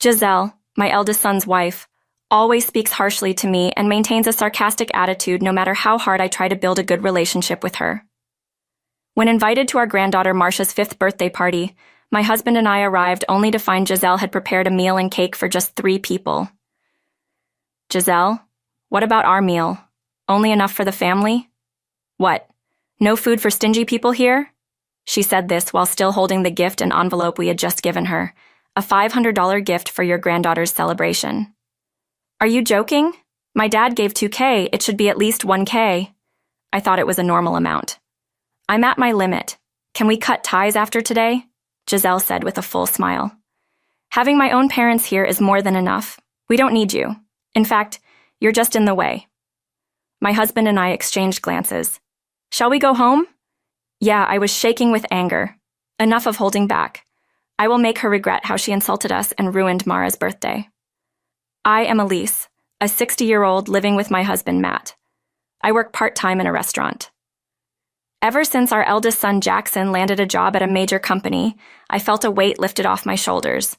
Giselle, my eldest son's wife, always speaks harshly to me and maintains a sarcastic attitude no matter how hard I try to build a good relationship with her. When invited to our granddaughter Marcia's 5th birthday party, my husband and I arrived only to find Giselle had prepared a meal and cake for just 3 people. Giselle, what about our meal? Only enough for the family? What? No food for stingy people here? She said this while still holding the gift and envelope we had just given her, a $500 gift for your granddaughter's celebration. Are you joking? My dad gave $2K, it should be at least $1K. I thought it was a normal amount. I'm at my limit. Can we cut ties after today? Giselle said with a full smile. Having my own parents here is more than enough. We don't need you. In fact, you're just in the way. My husband and I exchanged glances. Shall we go home? Yeah, I was shaking with anger. Enough of holding back. I will make her regret how she insulted us and ruined Mara's birthday. I am Elise, a 60-year-old living with my husband, Matt. I work part-time in a restaurant. Ever since our eldest son, Jackson, landed a job at a major company, I felt a weight lifted off my shoulders.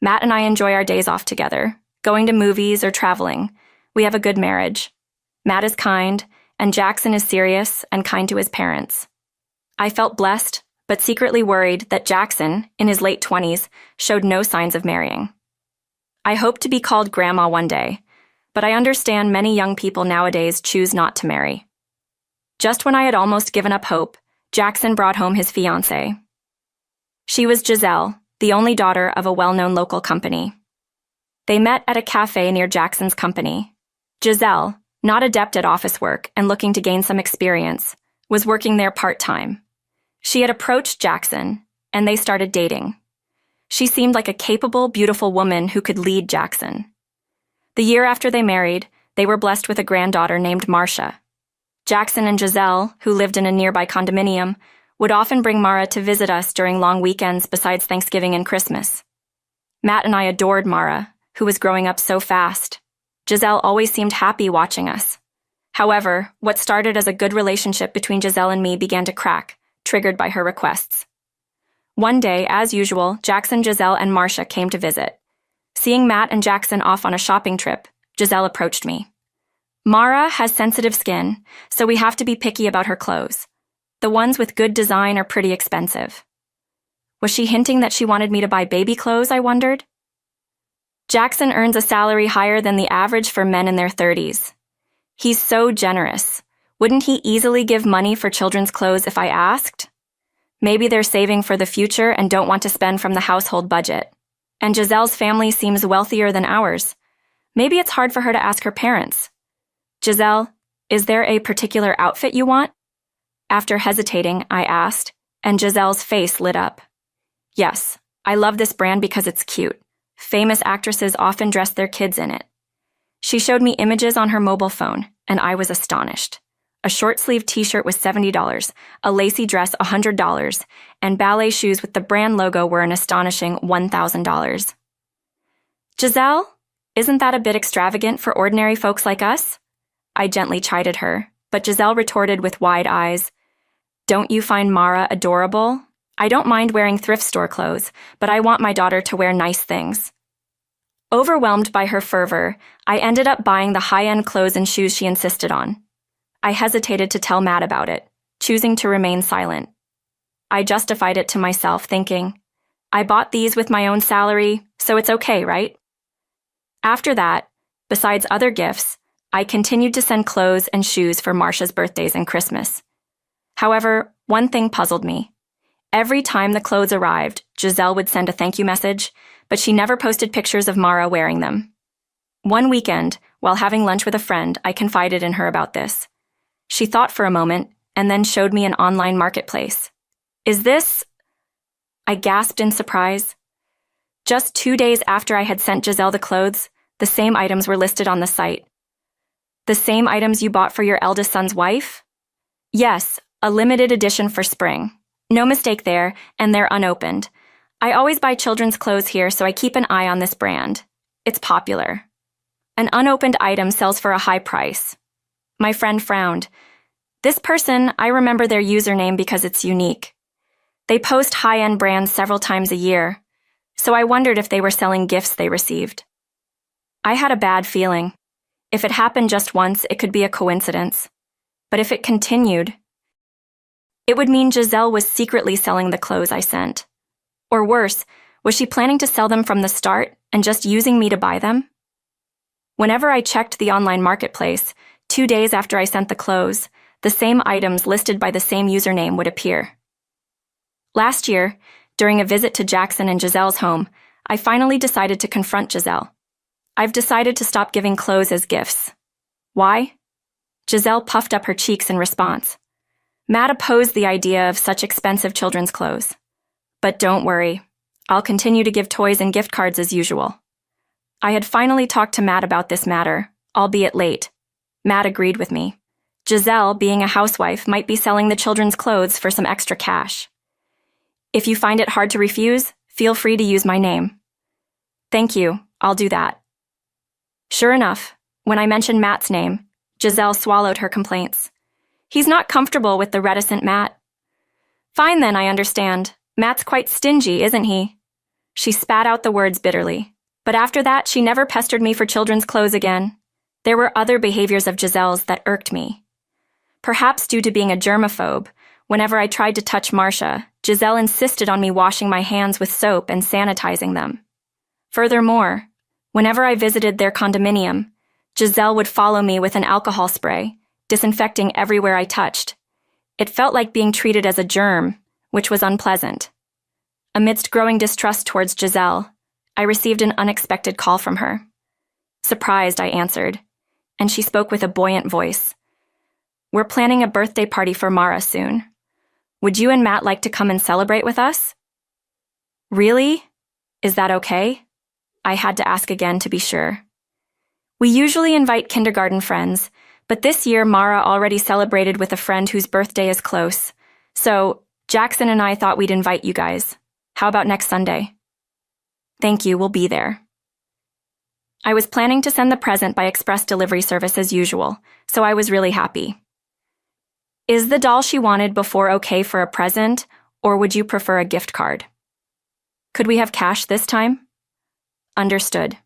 Matt and I enjoy our days off together, going to movies or traveling. We have a good marriage. Matt is kind, and Jackson is serious and kind to his parents. I felt blessed, but secretly worried that Jackson, in his late 20s, showed no signs of marrying. I hope to be called grandma one day, but I understand many young people nowadays choose not to marry. Just when I had almost given up hope, Jackson brought home his fiancée. She was Giselle, the only daughter of a well-known local company. They met at a cafe near Jackson's company. Giselle, not adept at office work and looking to gain some experience, was working there part-time. She had approached Jackson, and they started dating. She seemed like a capable, beautiful woman who could lead Jackson. The year after they married, they were blessed with a granddaughter named Marcia. Jackson and Giselle, who lived in a nearby condominium, would often bring Mara to visit us during long weekends besides Thanksgiving and Christmas. Matt and I adored Mara, who was growing up so fast. Giselle always seemed happy watching us. However, what started as a good relationship between Giselle and me began to crack, triggered by her requests. One day, as usual, Jackson, Giselle, and Marcia came to visit. Seeing Matt and Jackson off on a shopping trip, Giselle approached me. Mara has sensitive skin, so we have to be picky about her clothes. The ones with good design are pretty expensive. Was she hinting that she wanted me to buy baby clothes, I wondered? Jackson earns a salary higher than the average for men in their 30s. He's so generous. Wouldn't he easily give money for children's clothes if I asked? Maybe they're saving for the future and don't want to spend from the household budget. And Giselle's family seems wealthier than ours. Maybe it's hard for her to ask her parents. Giselle, is there a particular outfit you want? After hesitating, I asked, and Giselle's face lit up. Yes, I love this brand because it's cute. Famous actresses often dress their kids in it. She showed me images on her mobile phone, and I was astonished. A short-sleeved t-shirt was $70, a lacy dress $100, and ballet shoes with the brand logo were an astonishing $1,000. Giselle, isn't that a bit extravagant for ordinary folks like us? I gently chided her, but Giselle retorted with wide eyes. Don't you find Mara adorable? I don't mind wearing thrift store clothes, but I want my daughter to wear nice things. Overwhelmed by her fervor, I ended up buying the high-end clothes and shoes she insisted on. I hesitated to tell Matt about it, choosing to remain silent. I justified it to myself, thinking, I bought these with my own salary, so it's okay, right? After that, besides other gifts, I continued to send clothes and shoes for Marcia's birthdays and Christmas. However, one thing puzzled me. Every time the clothes arrived, Giselle would send a thank you message, but she never posted pictures of Mara wearing them. One weekend, while having lunch with a friend, I confided in her about this. She thought for a moment and then showed me an online marketplace. Is this? I gasped in surprise. Just 2 days after I had sent Giselle the clothes, the same items were listed on the site. The same items you bought for your eldest son's wife? Yes, a limited edition for spring. No mistake there, and they're unopened. I always buy children's clothes here, so I keep an eye on this brand. It's popular. An unopened item sells for a high price. My friend frowned. This person, I remember their username because it's unique. They post high-end brands several times a year. so I wondered if they were selling gifts they received. I had a bad feeling. If it happened just once, it could be a coincidence. But if it continued, it would mean Giselle was secretly selling the clothes I sent. Or worse, was she planning to sell them from the start and just using me to buy them? Whenever I checked the online marketplace, 2 days after I sent the clothes, the same items listed by the same username would appear. Last year, during a visit to Jackson and Giselle's home, I finally decided to confront Giselle. I've decided to stop giving clothes as gifts. Why? Giselle puffed up her cheeks in response. Matt opposed the idea of such expensive children's clothes. But don't worry, I'll continue to give toys and gift cards as usual. I had finally talked to Matt about this matter, albeit late. Matt agreed with me. Giselle, being a housewife, might be selling the children's clothes for some extra cash. If you find it hard to refuse, feel free to use my name. Thank you, I'll do that. Sure enough, when I mentioned Matt's name, Giselle swallowed her complaints. He's not comfortable with the reticent Matt. Fine then, I understand. Matt's quite stingy, isn't he? She spat out the words bitterly. But after that, she never pestered me for children's clothes again. There were other behaviors of Giselle's that irked me. Perhaps due to being a germaphobe, whenever I tried to touch Marcia, Giselle insisted on me washing my hands with soap and sanitizing them. Furthermore, whenever I visited their condominium, Giselle would follow me with an alcohol spray, disinfecting everywhere I touched. It felt like being treated as a germ, which was unpleasant. Amidst growing distrust towards Giselle, I received an unexpected call from her. Surprised, I answered, and she spoke with a buoyant voice. We're planning a birthday party for Mara soon. Would you and Matt like to come and celebrate with us? Really? Is that okay? I had to ask again to be sure. We usually invite kindergarten friends, but this year Mara already celebrated with a friend whose birthday is close. So, Jackson and I thought we'd invite you guys. How about next Sunday? Thank you, we'll be there. I was planning to send the present by express delivery service as usual, so I was really happy. Is the doll she wanted before okay for a present, or would you prefer a gift card? Could we have cash this time? Understood.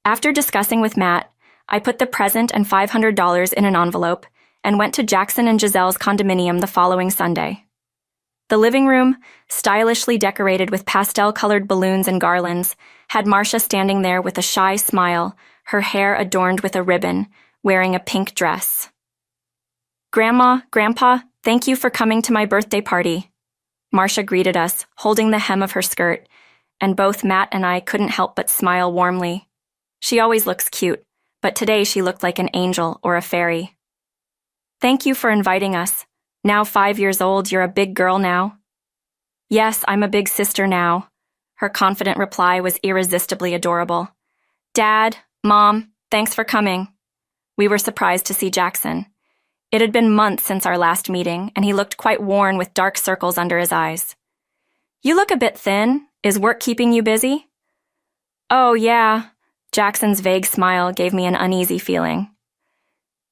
After discussing with Matt, I put the present and $500 in an envelope and went to Jackson and Giselle's condominium the following Sunday. The living room, stylishly decorated with pastel-colored balloons and garlands, had Marcia standing there with a shy smile, her hair adorned with a ribbon, wearing a pink dress. Grandma, Grandpa, thank you for coming to my birthday party. Marcia greeted us, holding the hem of her skirt, and both Matt and I couldn't help but smile warmly. She always looks cute, but today she looked like an angel or a fairy. Thank you for inviting us. Now 5 years old, you're a big girl now. Yes, I'm a big sister now. Her confident reply was irresistibly adorable. Dad, Mom, thanks for coming. We were surprised to see Jackson. It had been months since our last meeting, and he looked quite worn with dark circles under his eyes. You look a bit thin. Is work keeping you busy? Oh, yeah. Jackson's vague smile gave me an uneasy feeling.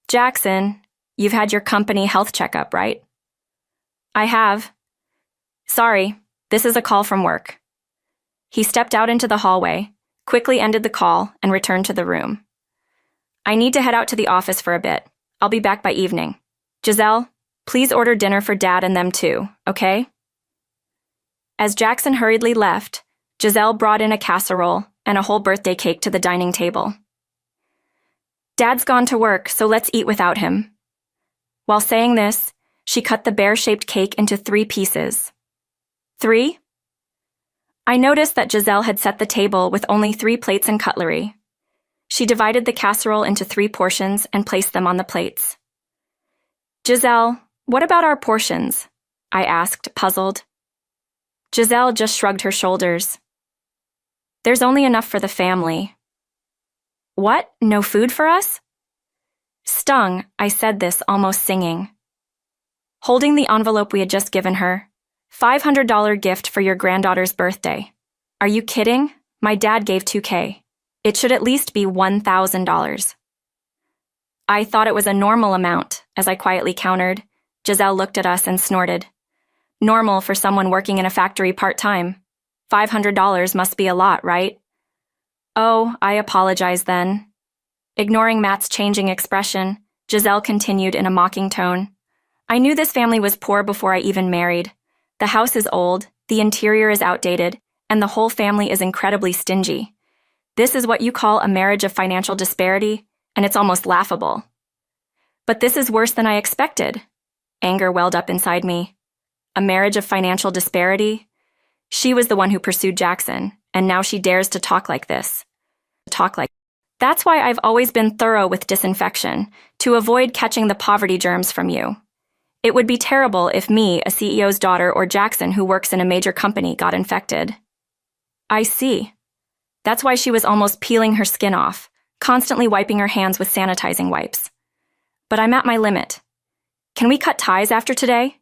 Jackson, you've had your company health checkup, right? I have. Sorry, this is a call from work. He stepped out into the hallway, quickly ended the call, and returned to the room. I need to head out to the office for a bit. I'll be back by evening. Giselle, please order dinner for Dad and them too, okay? As Jackson hurriedly left, Giselle brought in a casserole and a whole birthday cake to the dining table. Dad's gone to work, so let's eat without him. While saying this, she cut the bear-shaped cake into 3 pieces. 3? I noticed that Giselle had set the table with only 3 plates and cutlery. She divided the casserole into 3 portions and placed them on the plates. Giselle, what about our portions? I asked, puzzled. Giselle just shrugged her shoulders. There's only enough for the family. What? No food for us? Stung, I said this almost singing. Holding the envelope we had just given her, $500 gift for your granddaughter's birthday. Are you kidding? My dad gave $2,000. It should at least be $1,000. I thought it was a normal amount, as I quietly countered. Giselle looked at us and snorted. Normal for someone working in a factory part-time. $500 must be a lot, right? Oh, I apologize then. Ignoring Matt's changing expression, Giselle continued in a mocking tone. I knew this family was poor before I even married. The house is old, the interior is outdated, and the whole family is incredibly stingy. This is what you call a marriage of financial disparity, and it's almost laughable. But this is worse than I expected. Anger welled up inside me. A marriage of financial disparity? She was the one who pursued Jackson, and now she dares to talk like this. That's why I've always been thorough with disinfection, to avoid catching the poverty germs from you. It would be terrible if me, a CEO's daughter, or Jackson, who works in a major company, got infected. I see. That's why she was almost peeling her skin off, constantly wiping her hands with sanitizing wipes. But I'm at my limit. Can we cut ties after today?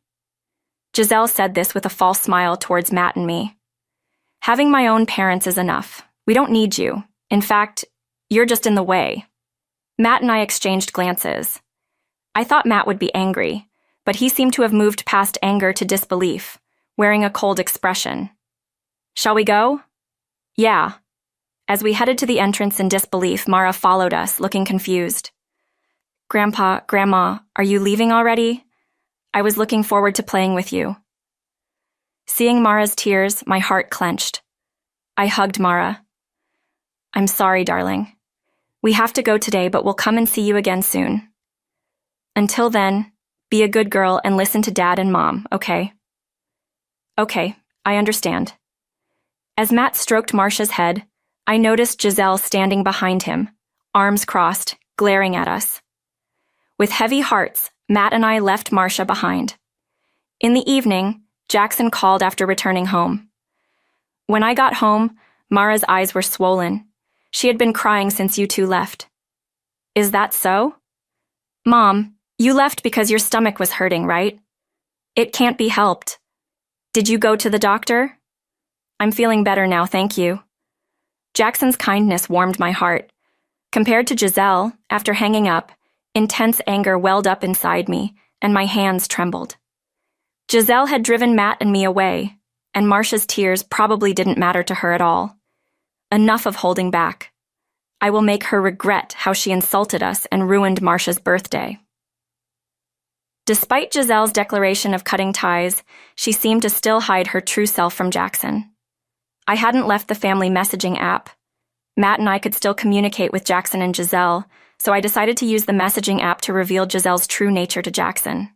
Giselle said this with a false smile towards Matt and me. Having my own parents is enough. We don't need you. In fact, you're just in the way. Matt and I exchanged glances. I thought Matt would be angry, but he seemed to have moved past anger to disbelief, wearing a cold expression. Shall we go? Yeah. As we headed to the entrance in disbelief, Mara followed us, looking confused. Grandpa, Grandma, are you leaving already? I was looking forward to playing with you. Seeing Mara's tears, my heart clenched. I hugged Mara. I'm sorry, darling. We have to go today, but we'll come and see you again soon. Until then, be a good girl and listen to Dad and Mom, okay? Okay, I understand. As Matt stroked Marcia's head, I noticed Giselle standing behind him, arms crossed, glaring at us. With heavy hearts, Matt and I left Marcia behind. In the evening, Jackson called after returning home. When I got home, Mara's eyes were swollen. She had been crying since you two left. Is that so? Mom, you left because your stomach was hurting, right? It can't be helped. Did you go to the doctor? I'm feeling better now, thank you. Jackson's kindness warmed my heart. Compared to Giselle, after hanging up, intense anger welled up inside me, and my hands trembled. Giselle had driven Matt and me away, and Marcia's tears probably didn't matter to her at all. Enough of holding back. I will make her regret how she insulted us and ruined Marcia's birthday. Despite Giselle's declaration of cutting ties, she seemed to still hide her true self from Jackson. I hadn't left the family messaging app. Matt and I could still communicate with Jackson and Giselle, so I decided to use the messaging app to reveal Giselle's true nature to Jackson.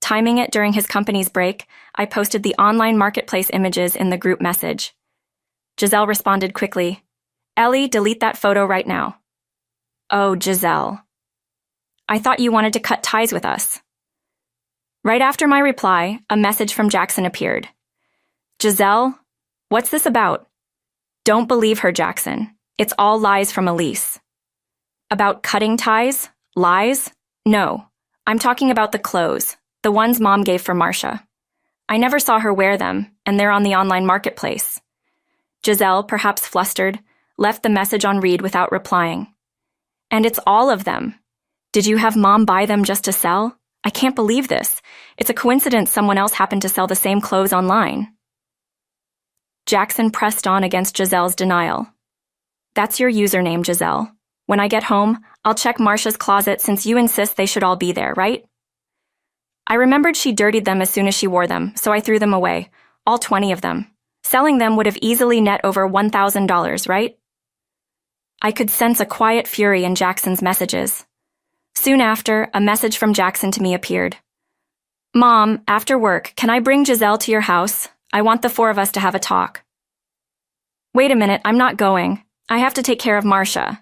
Timing it during his company's break, I posted the online marketplace images in the group message. Giselle responded quickly, Ellie, delete that photo right now. Oh, Giselle. I thought you wanted to cut ties with us. Right after my reply, a message from Jackson appeared. Giselle, what's this about? Don't believe her, Jackson. It's all lies from Elise. About cutting ties? Lies? No. I'm talking about the clothes, the ones Mom gave for Marcia. I never saw her wear them, and they're on the online marketplace. Giselle, perhaps flustered, left the message on read without replying. And it's all of them. Did you have Mom buy them just to sell? I can't believe this. It's a coincidence someone else happened to sell the same clothes online. Jackson pressed on against Giselle's denial. That's your username, Giselle. When I get home, I'll check Marcia's closet since you insist they should all be there, right? I remembered she dirtied them as soon as she wore them, so I threw them away, all 20 of them. Selling them would have easily net over $1,000, right? I could sense a quiet fury in Jackson's messages. Soon after, a message from Jackson to me appeared. Mom, after work, can I bring Giselle to your house? I want the 4 of us to have a talk. Wait a minute, I'm not going. I have to take care of Marcia.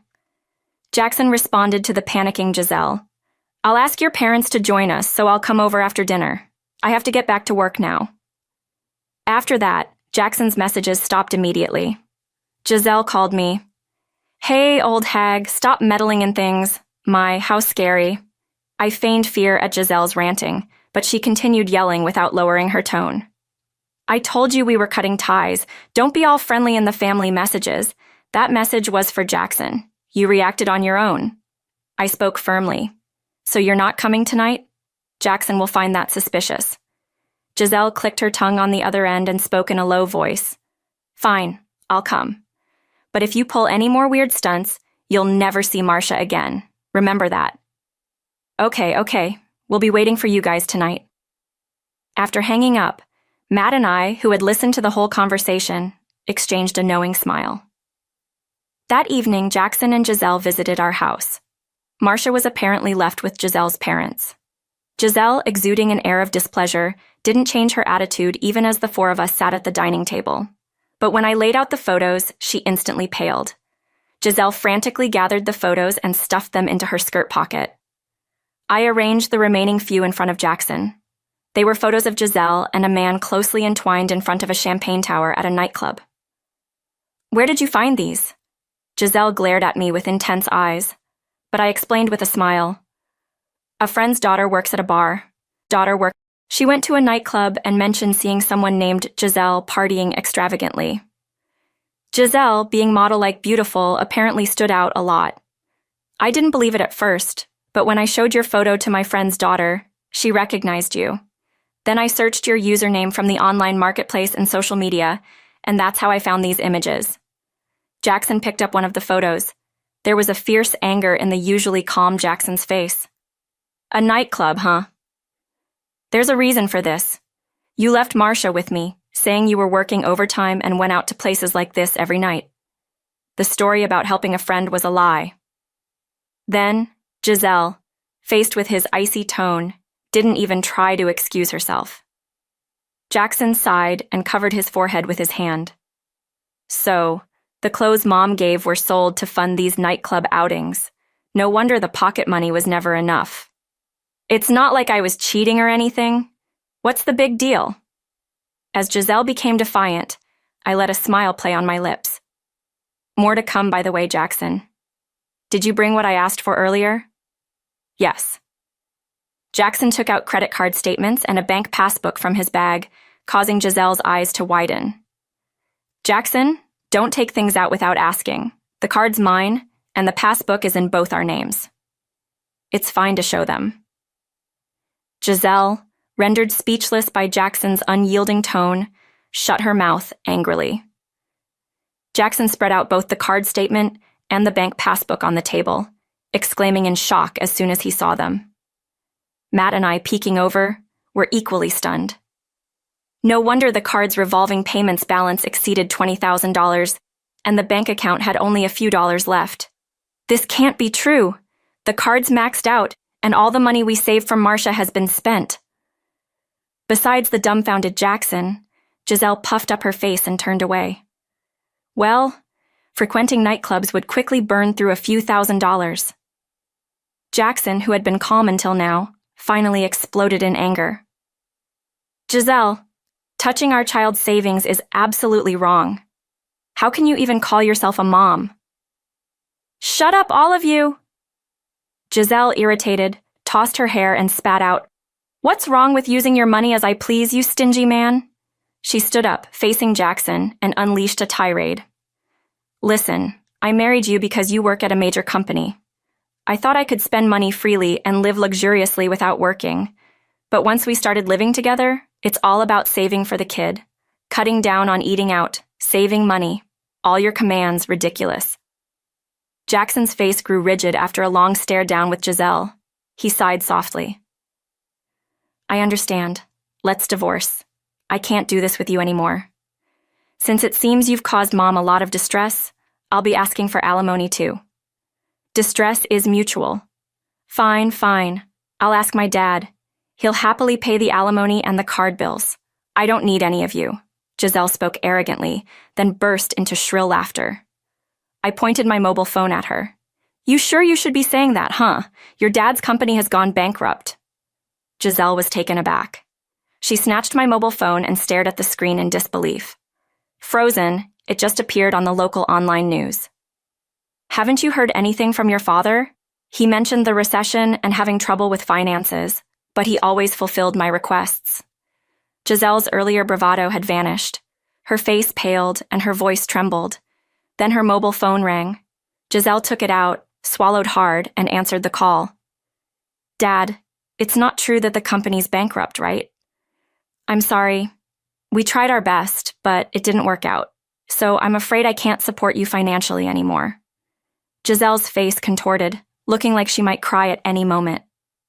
Jackson responded to the panicking Giselle. I'll ask your parents to join us, so I'll come over after dinner. I have to get back to work now. After that, Jackson's messages stopped immediately. Giselle called me. Hey, old hag, stop meddling in things. How scary. I feigned fear at Giselle's ranting, but she continued yelling without lowering her tone. I told you we were cutting ties. Don't be all friendly in the family messages. That message was for Jackson. You reacted on your own. I spoke firmly. So you're not coming tonight? Jackson will find that suspicious. Giselle clicked her tongue on the other end and spoke in a low voice. Fine, I'll come. But if you pull any more weird stunts, you'll never see Marcia again. Remember that. Okay. We'll be waiting for you guys tonight. After hanging up, Matt and I, who had listened to the whole conversation, exchanged a knowing smile. That evening, Jackson and Giselle visited our house. Marcia was apparently left with Giselle's parents. Giselle, exuding an air of displeasure, didn't change her attitude even as the four of us sat at the dining table. But when I laid out the photos, she instantly paled. Giselle frantically gathered the photos and stuffed them into her skirt pocket. I arranged the remaining few in front of Jackson. They were photos of Giselle and a man closely entwined in front of a champagne tower at a nightclub. Where did you find these? Giselle glared at me with intense eyes, but I explained with a smile. A friend's daughter works at a bar. She went to a nightclub and mentioned seeing someone named Giselle partying extravagantly. Giselle, being model-like beautiful, apparently stood out a lot. I didn't believe it at first, but when I showed your photo to my friend's daughter, she recognized you. Then I searched your username from the online marketplace and social media, and that's how I found these images. Jackson picked up one of the photos. There was a fierce anger in the usually calm Jackson's face. A nightclub, huh? There's a reason for this. You left Marcia with me, saying you were working overtime and went out to places like this every night. The story about helping a friend was a lie. Then, Giselle, faced with his icy tone, didn't even try to excuse herself. Jackson sighed and covered his forehead with his hand. So, the clothes Mom gave were sold to fund these nightclub outings. No wonder the pocket money was never enough. It's not like I was cheating or anything. What's the big deal? As Giselle became defiant, I let a smile play on my lips. More to come, by the way, Jackson. Did you bring what I asked for earlier? Yes. Jackson took out credit card statements and a bank passbook from his bag, causing Giselle's eyes to widen. Jackson, don't take things out without asking. The card's mine, and the passbook is in both our names. It's fine to show them. Giselle, rendered speechless by Jackson's unyielding tone, shut her mouth angrily. Jackson spread out both the card statement and the bank passbook on the table, exclaiming in shock as soon as he saw them. Matt and I, peeking over, were equally stunned. No wonder the card's revolving payments balance exceeded $20,000, and the bank account had only a few dollars left. This can't be true. The card's maxed out, and all the money we saved from Marcia has been spent. Besides the dumbfounded Jackson, Giselle puffed up her face and turned away. Well, frequenting nightclubs would quickly burn through a few $1,000s. Jackson, who had been calm until now, finally exploded in anger. Giselle, touching our child's savings is absolutely wrong. How can you even call yourself a mom? Shut up, all of you! Giselle, irritated, tossed her hair and spat out, What's wrong with using your money as I please, you stingy man? She stood up, facing Jackson, and unleashed a tirade. Listen, I married you because you work at a major company. I thought I could spend money freely and live luxuriously without working. But once we started living together, it's all about saving for the kid, cutting down on eating out, saving money. All your commands ridiculous. Jackson's face grew rigid after a long stare down with Giselle. He sighed softly. I understand. Let's divorce. I can't do this with you anymore. Since it seems you've caused Mom a lot of distress, I'll be asking for alimony too. Distress is mutual. Fine. I'll ask my dad. He'll happily pay the alimony and the card bills. I don't need any of you. Giselle spoke arrogantly, then burst into shrill laughter. I pointed my mobile phone at her. You sure you should be saying that, huh? Your dad's company has gone bankrupt. Giselle was taken aback. She snatched my mobile phone and stared at the screen in disbelief. Frozen, it just appeared on the local online news. Haven't you heard anything from your father? He mentioned the recession and having trouble with finances, but he always fulfilled my requests. Giselle's earlier bravado had vanished. Her face paled and her voice trembled. Then her mobile phone rang. Giselle took it out, swallowed hard, and answered the call. Dad, it's not true that the company's bankrupt, right? I'm sorry. We tried our best, but it didn't work out. so I'm afraid I can't support you financially anymore. Giselle's face contorted, looking like she might cry at any moment.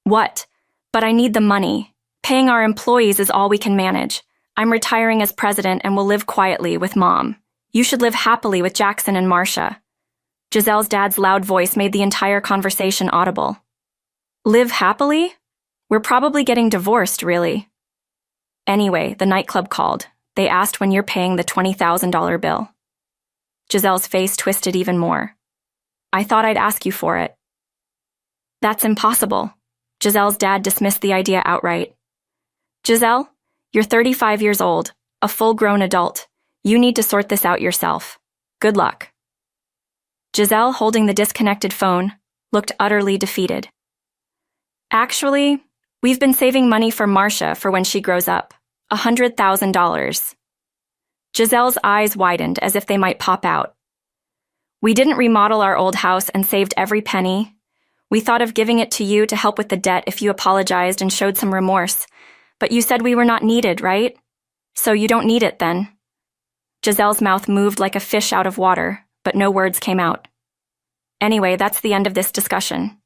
What? But I need the money. Paying our employees is all we can manage. I'm retiring as president and will live quietly with Mom. You should live happily with Jackson and Marcia. Giselle's dad's loud voice made the entire conversation audible. Live happily? We're probably getting divorced, really. Anyway, the nightclub called. They asked when you're paying the $20,000 bill. Giselle's face twisted even more. I thought I'd ask you for it. That's impossible. Giselle's dad dismissed the idea outright. Giselle, you're 35 years old, a full-grown adult. You need to sort this out yourself. Good luck. Giselle, holding the disconnected phone, looked utterly defeated. Actually, we've been saving money for Marcia for when she grows up. $100,000. Giselle's eyes widened as if they might pop out. We didn't remodel our old house and saved every penny. We thought of giving it to you to help with the debt if you apologized and showed some remorse. But you said we were not needed, right? So you don't need it then. Giselle's mouth moved like a fish out of water, but no words came out. Anyway, that's the end of this discussion.